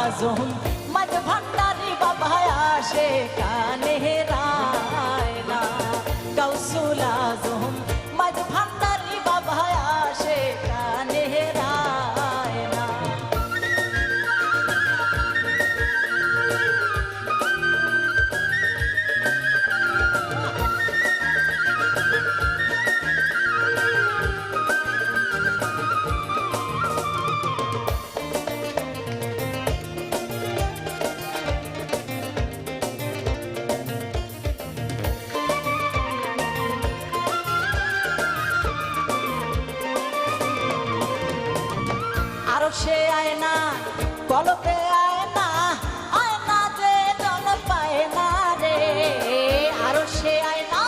আজম মাঝ ভান্ডারি বাবা আসে কানে রায় না। গাউসুল আজম মাঝ ভান্ডারি বাবা আসে কানে রায় না। সে আয়না কলপে আয়না আয়না যে জন পায় না রে। আরো সে আয়না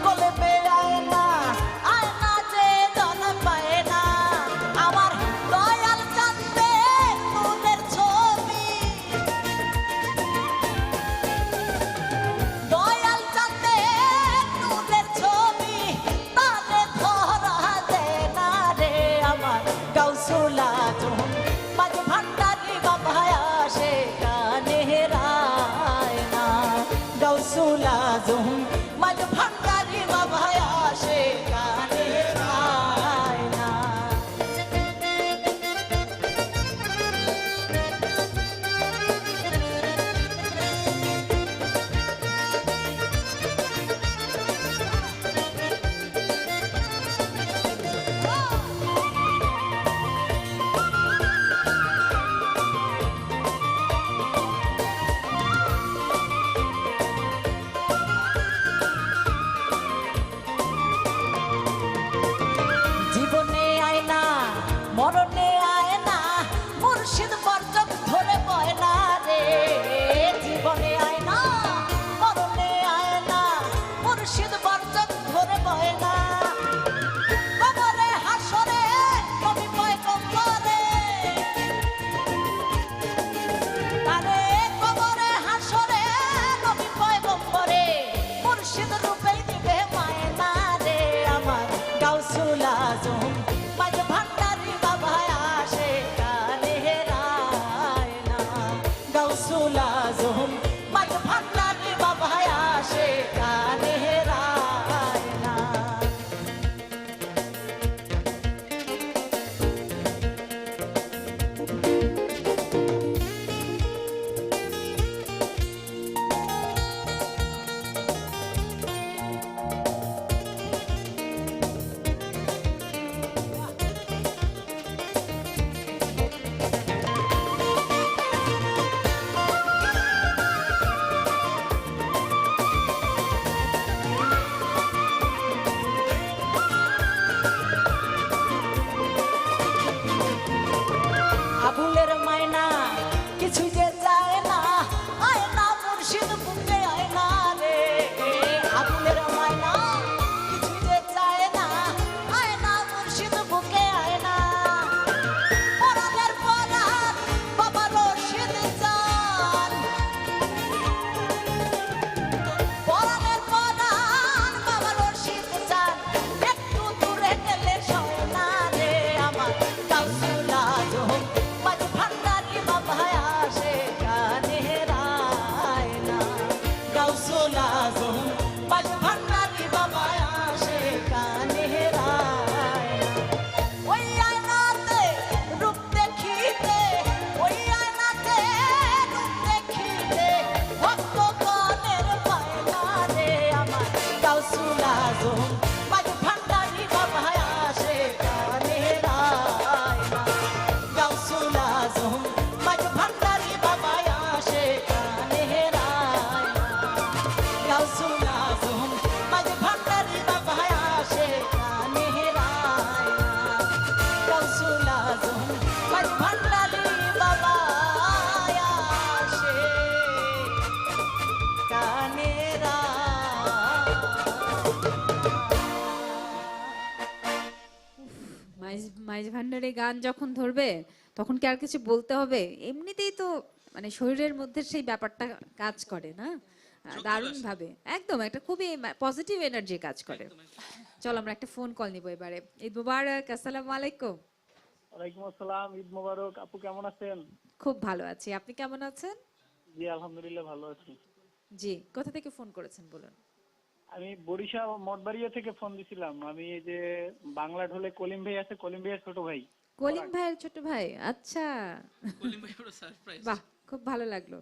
কলপে আয়না আয়না যে জন পায় না। আমার দয়াল চাঁদে নূরের ছবি দয়াল চাঁদে নূরের ছবি তারে ধরা দেয় না রে। আমার গাউসুল আজম মাঝ ভান্ডারি বাবা আসে কানে রায় না। গাউসুল আজম মাঝ ভান্ডারি বাবা আসে কানে রায় না। জীবনে আয়না মরণে আয়না মুর্শিদ বর্জক ধরে বয় না রে। জীবনে আয়না মরণে আয়না মুর্শিদ বর্জক ধরে বয় না। কবরে হাসরে নবী পয়গম্বরে আরে কবরে হাসরে নবী পয়গম্বরে মুর্শিদ রূপে দিবে মায়না রে। আমার গাউসুল আজম মাঝ ভান্ডারি বাবা আসে কানে রায় না। গাউসুল আজম মাঝ ভান্ডারি বাবা আসে কানে রায় না। আবুলের মায়না কিছু যে চায় না আয়না মুর্শিদ বুকে আয়না রে। আবুলের মায়না কিছু যে চায় না আয়না মুর্শিদ বুকে আয়না। পরাণের পরাণ বাবা রশিদ চান পরাণের পরাণ বাবা রশিদ চান একটু দূরে গেলে সয় না রে। আমার গাউসুল আজম মাঝ ভান্ডারি বাবা আসে কানে রায় না। গাউসুল আজম মাঝ ভান্ডারি বাবা আসে কানে রায় না। ওই আয়নাতে রূপ দেখিতে ওই আয়নাতে রূপ দেখিতে ভক্ত গণের পায় না রে। আমার গাউসুল আজম মাঝ ভান্ডারি বাবা আসে কানে রায় না। গাউসুল আজম মাঝ ভান্ডারি বাবা আসে কানে রায় না। গাউসুল আজম মাঝ ভান্ডারি বাবা আসে কানে রায় না। গাউসুল আজম মাঝ ভান্ডারি বাবা আসে কানে রায়। মাইজ ভান্ডারে গান যখন ধরবে তখন কি আর কিছু বলতে হবে? এমনিতেই তো মানে শরীরের মধ্যে সেই ব্যাপারটা কাজ করে না দারুণ ভাবে, একদম একটা খুবই পজিটিভ এনার্জি কাজ করে। চল আমরা একটা ফোন কল নিব এবারে। ঈদ মুবারক, আসসালামু আলাইকুম। ওয়ালাইকুম আসসালাম, ঈদ মোবারক। আপু কেমন আছেন? খুব ভালো আছি, আপনি কেমন আছেন? জি আলহামদুলিল্লাহ ভালো আছি। জি, কোথা থেকে ফোন করেছেন বলুন। আমি বরিশাল মঠবাড়িয়া থেকে ফোন দিছিলাম। আমি এই যে বাংলা ঢোলে কলিম ভাই আছে, কলিম ভাইয়ের ছোট ভাই। কলিম ভাইয়ের ছোট ভাই, আচ্ছা। কলিম ভাই পুরো সারপ্রাইজ। বাহ, খুব ভালো লাগলো।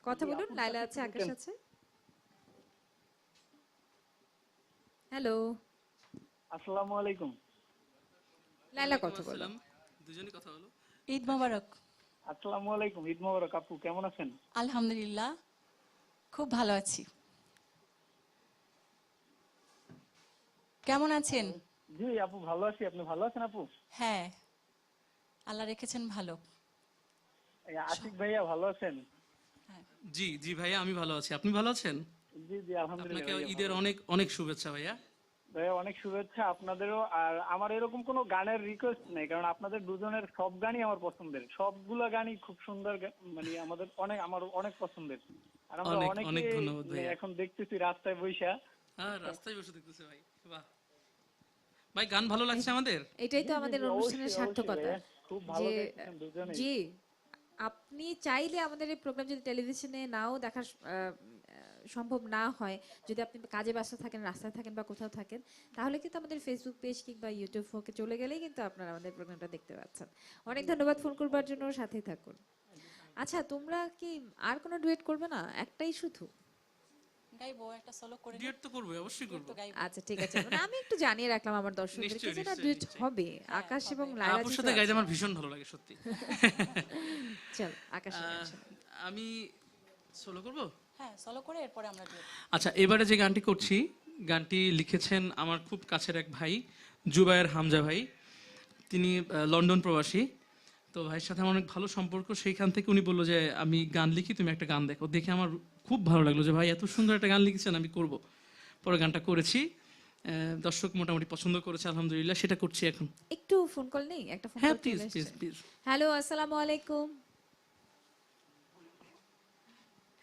কথা জি, বলুন, আপুর লাইলা কাছে আছে, একটু আকাশ ঢুকেন। আছে। হ্যালো, আসসালামু আলাইকুম। লাইলা ওয়ালাইকুম কথা বলো। আসসালাম। দুজনই কথা হলো। ঈদ মোবারক। আসসালামু আলাইকুম, ঈদ মোবারক। আপু কেমন আছেন? আলহামদুলিল্লাহ খুব ভালো আছি। কেমন আছেন? জি আপু ভালো আছি, আপনি ভালো আছেন আপু? হ্যাঁ, আল্লাহ রেখেছেন ভালো। এই আশিক ভাইয়া ভালো আছেন? জি জি ভাইয়া, আমি ভালো আছি। আপনি ভালো আছেন? জি জি আলহামদুলিল্লাহ আপনাকে ভাইয়া, ঈদের ভালো অনেক অনেক শুভেচ্ছা ভাইয়া। আছি। ভাইয়া অনেক শুভেচ্ছা আপনাদেরও। আর আমার এরকম কোনো গানের রিকোয়েস্ট নেই, কারণ আপনাদের দুজনের সব গানই আমার পছন্দের, সবগুলা গানই খুব সুন্দর মানে আমার অনেক পছন্দের। আর আমরা অনেক অনেকে অনেক ধন্যবাদ ভাইয়া। এখন দেখতেছি রাস্তায় বইসা। হ্যাঁ, রাস্তায় বসে দেখতেছে ভাই। বাহ ভাই, গান ভালো লাগছে আমাদের। এটাই তো জি, জি, আমাদের জি, অনুষ্ঠানের অবশ্যই, সার্থকতা অবশ্যই ভাইয়া। খুব ভালো যে গাইতেছেন দুজনেই। জি, আপনি চাইলে আমাদের এই প্রোগ্রাম যদি টেলিভিশনে নাও দেখা সম্ভব না হয়, যদি আপনি কাজে ব্যস্ত থাকেন, রাস্তায় থাকেন বা কোথাও থাকেন, তাহলে কিন্তু আমাদের ফেসবুক পেজ কিংবা ইউটিউব হোকে চলে গেলেই কিন্তু আপনারা আমাদের প্রোগ্রামটা দেখতে পাচ্ছেন। অনেক ধন্যবাদ ফোন করবার জন্য, সাথেই থাকুন। আচ্ছা, তোমরা কি আর কোনো ডুয়েট করবে না, একটাই শুধু? গাইবো একটা সোলো করে ডিউট তো করবে, অবশ্যই করব। তো গাইবো। আচ্ছা ঠিক আছে, মানে আমি একটু জানিয়ে রাখলাম আমার দর্শকদেরকে নিশ্চয়ই, যে না, নিশ্চয়ই, ডুয়েট নিশ্চয়ই। হবে, আকাশ এবং লায়লা আপুর জি সাথে তো গাইতে আছে। আমার ভীষণ ভালো লাগে সত্যি। চল আকাশের গান শোনাও। আমি সোলো করব। হ্যাঁ, সোলো করে এরপরে আমরা duet। আচ্ছা, এবারে যে গানটি করছি, গানটি লিখেছেন আমার খুব কাছের এক ভাই, জুবায়ের হামজা ভাই। তিনি লন্ডন প্রবাসী। তো ভাইয়ের সাথে আমার অনেক ভালো সম্পর্ক। সেইখান থেকে উনি বললো যে আমি গান লিখি, তুমি একটা গান দেখো। দেখে আমার খুব ভালো লাগলো যে ভাই এত সুন্দর একটা গান লিখেছেন, আমি করব। পরে গানটা করেছি, দর্শক মোটামুটি পছন্দ করেছে আলহামদুলিল্লাহ। সেটা করছি এখন। একটু ফোন কল নেই, একটা ফোন হ্যাঁ কল প্লিজ চলে প্লিজ এসেছে। প্লিজ। হ্যালো, আসসালামু আলাইকুম।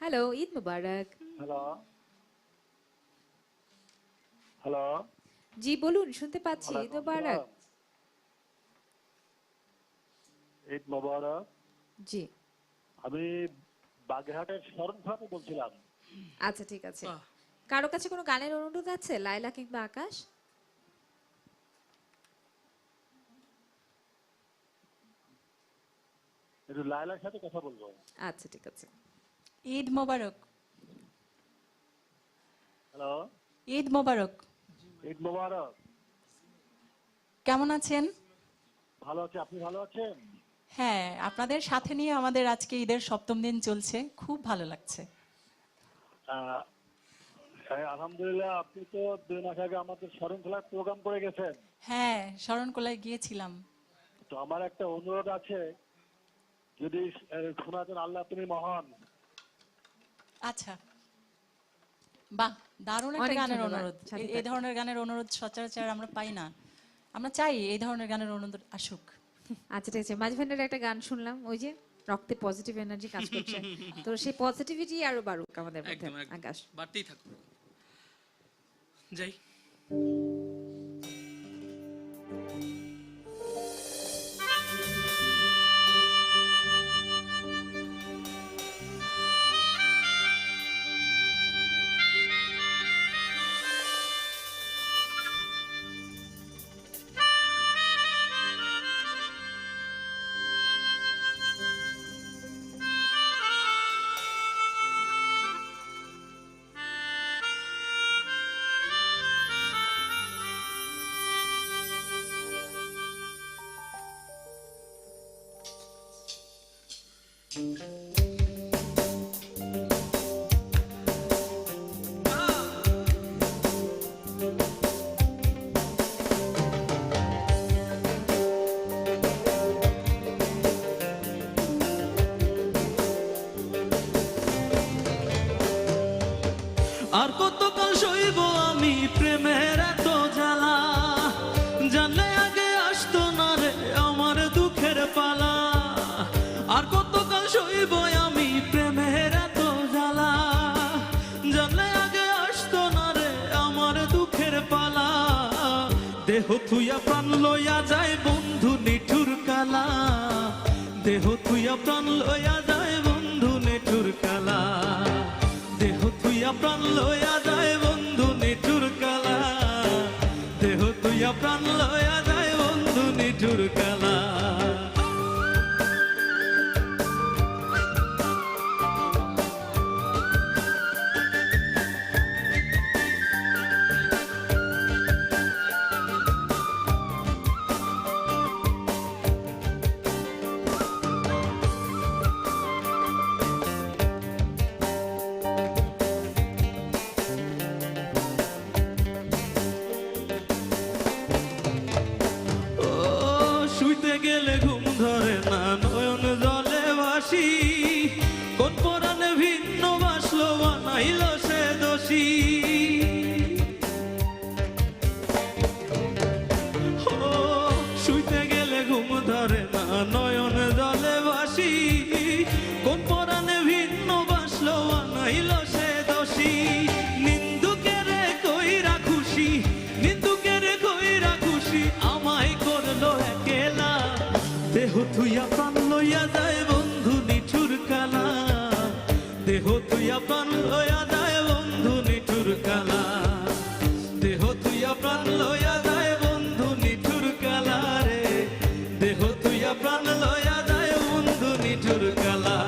হ্যালো, ঈদ মুবারক। হ্যালো হ্যালো, জি বলুন, শুনতে পাচ্ছি, ঈদ মুবারক। ঈদ মোবারক। জি, আমি বাগেরহাটের শরৎ ভাবে বলছিলাম। আচ্ছা ঠিক আছে। বাহ। কারো কাছে কোনো গানের অনুরোধ আছে, লায়লা কিংবা আকাশ? একটু লায়লার সাথে কথা বলবো। আচ্ছা ঠিক আছে। ঈদ মোবারক। হ্যালো, ঈদ মোবারক। ঈদ মোবারক। কেমন আছেন? ভালো আছি, আপনি ভালো আছেন? হ্যাঁ, আপনাদের সাথে নিয়ে আমাদের আজকে ঈদের 7ম দিন চলছে, খুব ভালো লাগছে। হ্যাঁ, আলহামদুলিল্লাহ। আপনি তো 2 মাস আগে আমাদের শরণখোলায় প্রোগ্রাম করে গেছেন। হ্যাঁ, শরণখোলায় গিয়েছিলাম। তো আমার একটা অনুরোধ আছে, যদি শোনা যান, আল্লাহ তুমি মহান। আচ্ছা, বাহ, দারুণ একটা অনেক গানের ধন্যবাদ, অনুরোধ। সাথে এই ধরনের গানের অনুরোধ সচরাচর আমরা পাই না। আমরা চাই এই ধরনের গানের অনুরোধ আসুক। আচ্ছা ঠিক আছে, মাঝখানের একটা গান শুনলাম, ওই যে রক্তে পজিটিভ এনার্জি কাজ করছে, তো সেই পজিটিভিটি আরো বাড়ুক আমাদের মধ্যে। একদম একদম, আকাশ, বাড়তেই থাকুক। যাই। আর কতকাল সইব আমি প্রেমের এত জ্বালা, জানলে আগে আসতো না রে আমার দুঃখের পালা। আর কতকাল সইব আমি প্রেমের এত জ্বালা, জানলে আগে আসতো না রে আমার দুঃখের পালা। দেহ থুইয়া প্রাণ লইয়া যায় বন্ধু নিঠুর কালা, দেহ থুইয়া প্রাণ লইয়া যায় বন্ধু নেঠুর কালা, দেহ থুইয়া প্রাণ লইয়া যায় বন্ধু নেঠুর কালা, দেহ থুইয়া প্রাণ লইয়া যায় বন্ধু নেঠুর কালা। ও শুইতে গেলে ঘুম ধরে না, নয়ন জলে ভাসি, কোন পরাণে ভিন্ন বাসলো বানাইল সে দোষী। ও শুইতে গেলে ঘুম ধরে না, নয়ন জলে ভাসি, কোন পরাণে ভিন্ন বাসলো বানাইল সে দোষী। নিন্দুকের কইরা খুশি, নিন্দুকের কইরা খুশি, আমায় করলো একেলা, দেহ থুইয়া প্রাণ লইয়া যায় বন্ধু নিঠুর কালা, দেহ থুইয়া প্রাণ লইয়া যায় বন্ধু নিঠুর কালা, দেহ থুইয়া প্রাণ লইয়া যায় বন্ধু নিঠুর কালা রে, দেহ থুইয়া প্রাণ লইয়া যায় বন্ধু নিঠুর কালা।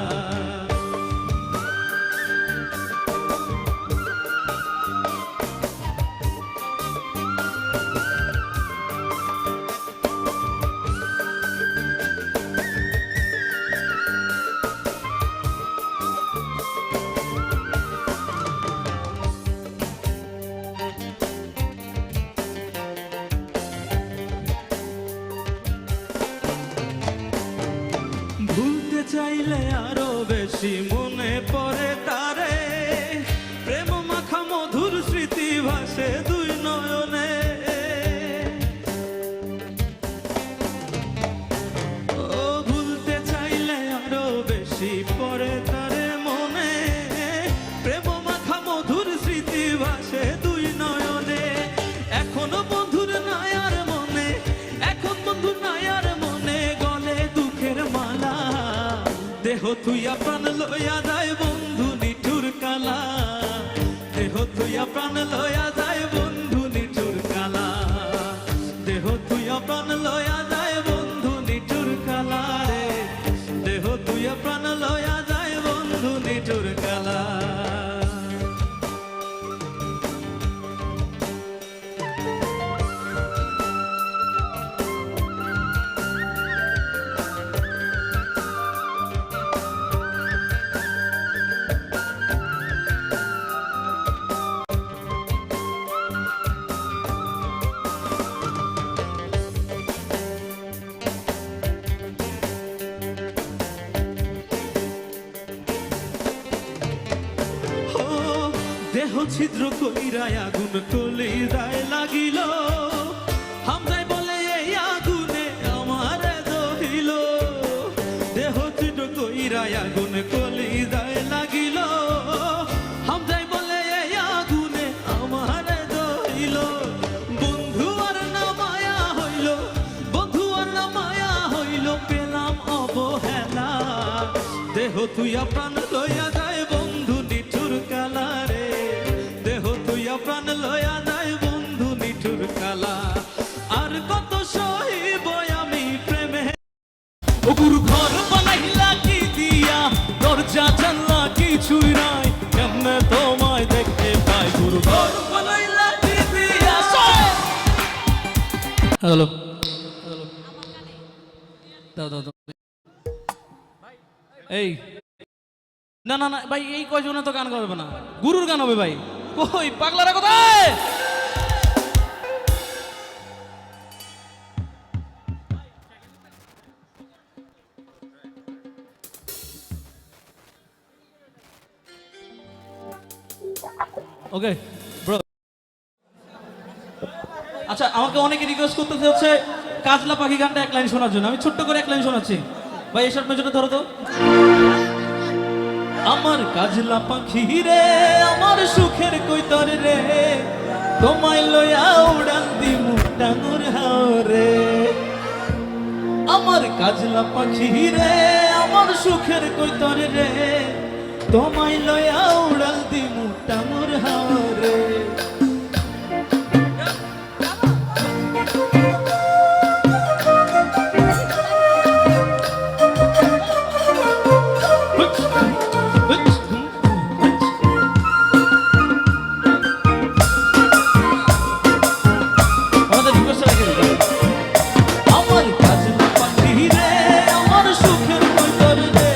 ভুলতে চাইলে আরো বেশি মনে পড়ে তারে, প্রেম মাখা মধুর স্মৃতি ভাসে দুই নয়নে। ও ভুলতে চাইলে আরো বেশি পড়ে তারে মনে, প্রেম মাখা মধুর স্মৃতি ভাসে দুই নয়নে। এখনো বন্ধুর নাই আর মনে, এখন বন্ধুর নাই আর মনে, গলে দুঃখের মালা, দেহ থুইয়া প্রাণ লইয়া যায় বন্ধু নিঠুর কালা, দেহ থুইয়া প্রাণ লইয়া যায় বন্ধু নিঠুর কালা, দেহ থুইয়া প্রাণ লইয়া যায় বন্ধু নিঠুর কালা রে, দেহ থুইয়া প্রাণ লইয়া যায় বন্ধু নিঠুর কালা। ও দেহ ছিদ্র কইরা আগুন কলি যায় লাগিল, হামদাই বলে এই আগুনে আমার দহিল, দেহ ছিদ্র কইরা আগুন কলি যায় লাগিল, হামদাই বলে এই আগুনে আমার দহিল। বন্ধু আর না মায়া হইল, বন্ধু আর না মায়া হইল, পেলাম অবহেলা, দেহ তুইয়া প্রাণ লইয়া যায় বন্ধু নিঠুর কালা রে, দেহ তুইয়া প্রাণ লইয়া যায় বন্ধু নিঠুর কালা। আর কত সহিব আমি প্রেমে, ও গুরু ঘর বানাইলা কি দিয়া, দরজা জানলা কিছুই নাই, কেমনে তোমায় দেখতে পাই, গুরু ঘর বানাইলা কি দিয়া। হ্যালো, দাও দাও দাও। এই না না না ভাই, এই কয়জনে তো গান গাবে না, গুরুর গান হবে ভাই। কই পাগলারা কোথায়? ওকে ব্রো, আচ্ছা আমাকে অনেকে রিকোয়েস্ট করতেছে হচ্ছে কাজলা পাখি গানটা এক লাইন শোনার জন্য। আমি ছোট্ট করে এক লাইন শোনাচ্ছি ভাই, এসব মেজনে ধরো তো। আমার কাজলা পাখি রে, আমার সুখের কইতর রে, তোমায় লইয়া উড়ান দিমু টাঙ্গুর হাওরে। আমার কাজলা পাখি রে আমার সুখের কৈতর রে তোমায় লয়া উড়াল দিমু টামুর হাওরে আমাদের রিকোয়েস্ট রাখে দিতে আমার কাজলা পাখি রে আমার সুখের কৈতর রে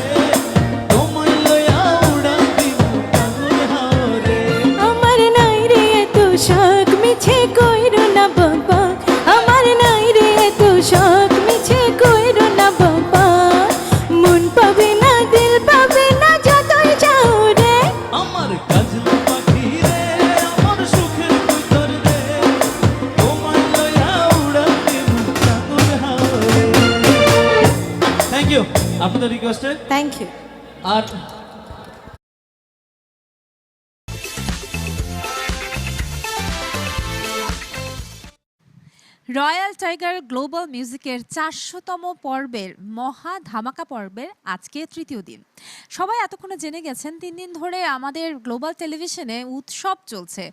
তোমায় লয়া উড়াল দিমু টামুর হাওরে আমার নাই রে এত শখ মিছে কইরো না বাবা আমার নাই রে এত শখ মিছে কইরো না বাবা মন পাবে না দিল পাবে না যতই যাও রে আমার কাজলা পাখি রে আমার সুখের কৈতর রে তোমায় লয়া উড়াল দিমু টামুর হাওরে থ্যাংক ইউ আপনাদের রিকোয়েস্টে থ্যাংক ইউ আর রয়্যাল টাইগার গ্লোবাল মিউজিকের 400তম পর্বের মহা ধামাকা পর্বের আজকে তৃতীয় দিন। সবাই এতক্ষণে জেনে গেছেন 3 দিন ধরে আমাদের গ্লোবাল টেলিভিশনে উৎসব চলছে।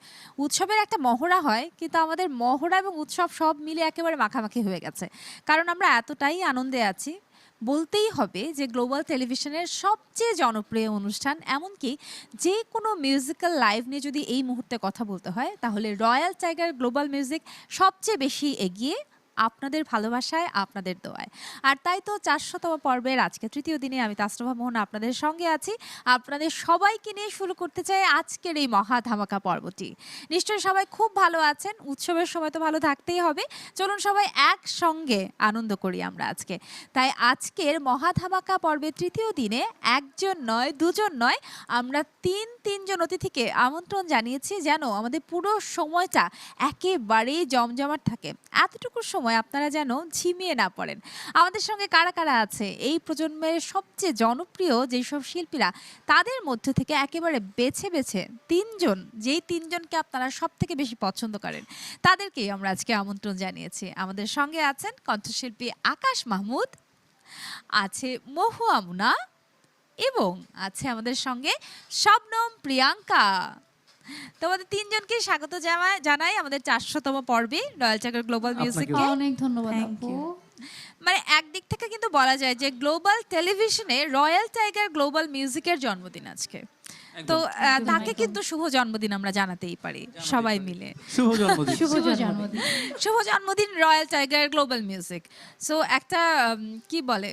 উৎসবের একটা মহড়া হয়, কিন্তু আমাদের মহড়া এবং উৎসব সব মিলে একেবারে মাখামাখি হয়ে গেছে, কারণ আমরা এতটাই আনন্দে আছি। বলতেই হবে যে গ্লোবাল টেলিভিশনের সবচেয়ে জনপ্রিয় অনুষ্ঠান, এমনকি যে কোনো মিউজিক্যাল লাইভ নিয়ে যদি এই মুহূর্তে কথা বলতে হয় তাহলে রয়্যাল টাইগার গ্লোবাল মিউজিক সবচেয়ে বেশি এগিয়ে, আপনাদের ভালোবাসায়, আপনাদের দোয়ায়। আর তাই তো 400তম পর্বের আজকে তৃতীয় দিনে আমি তাসরফা মোহন আপনাদের সঙ্গে আছি। আপনাদের সবাইকে নিয়ে শুরু করতে চাই আজকের এই মহা ধামাকা পর্বটি। নিশ্চয়ই সবাই খুব ভালো আছেন, উৎসবের সময় তো ভালো থাকতেই হবে। চলুন সবাই একসঙ্গে আনন্দ করি আমরা আজকে। তাই আজকের মহা ধামাকা পর্বের তৃতীয় দিনে একজন নয়, দুজন নয়, আমরা তিনজন অতিথিকে আমন্ত্রণ জানিয়েছি যেন আমাদের পুরো সময়টা একেবারেই জমজমাট থাকে। এতটুকু সময় আপনারা যেন ঝিমিয়ে না পড়েন। আমাদের সঙ্গে কারা কারা আছে, এই প্রজন্মের সবচেয়ে জনপ্রিয় যেসব শিল্পীরা, তাদের মধ্য থেকে একেবারে বেছে বেছে 3 জন, যেই 3 জনকে আপনারা সব থেকে বেশি পছন্দ করেন, তাদেরকেই আমরা আজকে আমন্ত্রণ জানিয়েছি। আমাদের সঙ্গে আছেন কণ্ঠশিল্পী আকাশ মাহমুদ, আছে মহুয়া মুনা, এবং আছে আমাদের সঙ্গে শবনম প্রিয়াঙ্কা। তোমাদের 3 জনকে স্বাগত জানাই আমাদের 400তম পর্বে রয়্যাল টাইগার গ্লোবাল মিউজিকে। অনেক ধন্যবাদ Thank আপু। you। মানে একদিক থেকে কিন্তু বলা যায় যে গ্লোবাল টেলিভিশনে রয়্যাল টাইগার গ্লোবাল মিউজিকের জন্মদিন আজকে। তো তাকে কিন্তু শুভ জন্মদিন আমরা জানাতেই পারি সবাই মিলে। শুভ জন্মদিন। শুভ জন্মদিন। শুভ জন্মদিন royal Tiger global music. So একটা কি বলে,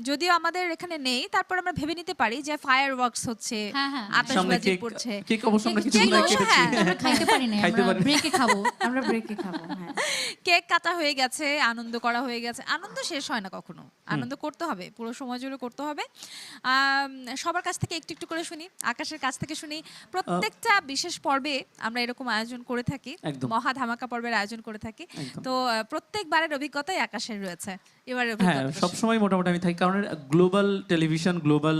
যদিও আমাদের এখানে নেই, তারপর আমরা ভেবে নিতে পারি যে ফায়ার ওয়ার্কস হচ্ছে, হ্যাঁ, হ্যাঁ। আতশবাজি পড়ছে। কেক অবশ্য আমরা কিছু কেক না অবশ্য কেটেছি। হ্যাঁ, আমরা খাইতে পারি না, খাইতে আমরা পারি না। ব্রেকে খাবো, আমরা ব্রেকে খাবো। হ্যাঁ, কেক কাটা হয়ে গেছে, আনন্দ করা হয়ে গেছে। আনন্দ শেষ হয় না কখনো, আনন্দ করতে হবে, পুরো সময় জুড়ে করতে হবে। সবার কাছ থেকে একটু একটু করে শুনি, আকাশের কাছ থেকে শুনি। প্রত্যেকটা বিশেষ পর্বে আমরা এরকম আয়োজন করে থাকি, একদম। মহা ধামাকা পর্বের আয়োজন করে থাকি। একদম। তো প্রত্যেকবারের অভিজ্ঞতাই আকাশের রয়েছে, এবারের হ্যাঁ, অভিজ্ঞতা সবসময় মোটামুটি আমি থাকি, কারণ global television, global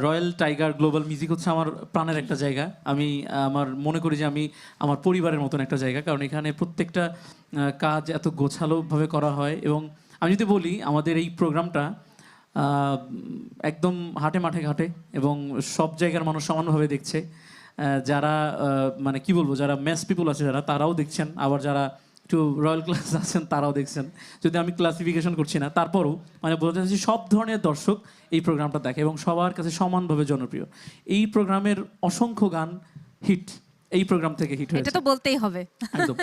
royal Tiger global music হচ্ছে আমার প্রাণের একটা জায়গা। আমি আমার মনে করি যে আমি আমার পরিবারের মতন একটা জায়গা, কারণ এখানে প্রত্যেকটা কাজ এত গোছালোভাবে করা হয়। এবং আমি যদি বলি আমাদের এই প্রোগ্রামটা একদম হাটে মাঠে ঘাটে এবং সব জায়গার মানুষ সমানভাবে দেখছে। যারা মানে কি বলবো, যারা ম্যাস পিপল আছে যারা, তারাও দেখছেন, আবার যারা একটু রয়্যাল ক্লাস আছেন তারাও দেখছেন। যদি আমি ক্লাসিফিকেশন করছি না, তারপরও মানে বলতে চাচ্ছি সব ধরনের দর্শক এই প্রোগ্রামটা দেখে এবং সবার কাছে সমানভাবে জনপ্রিয়। এই প্রোগ্রামের অসংখ্য গান হিট এই প্রোগ্রাম থেকে হিট এটা হয়েছে তো বলতেই হবে। একদম।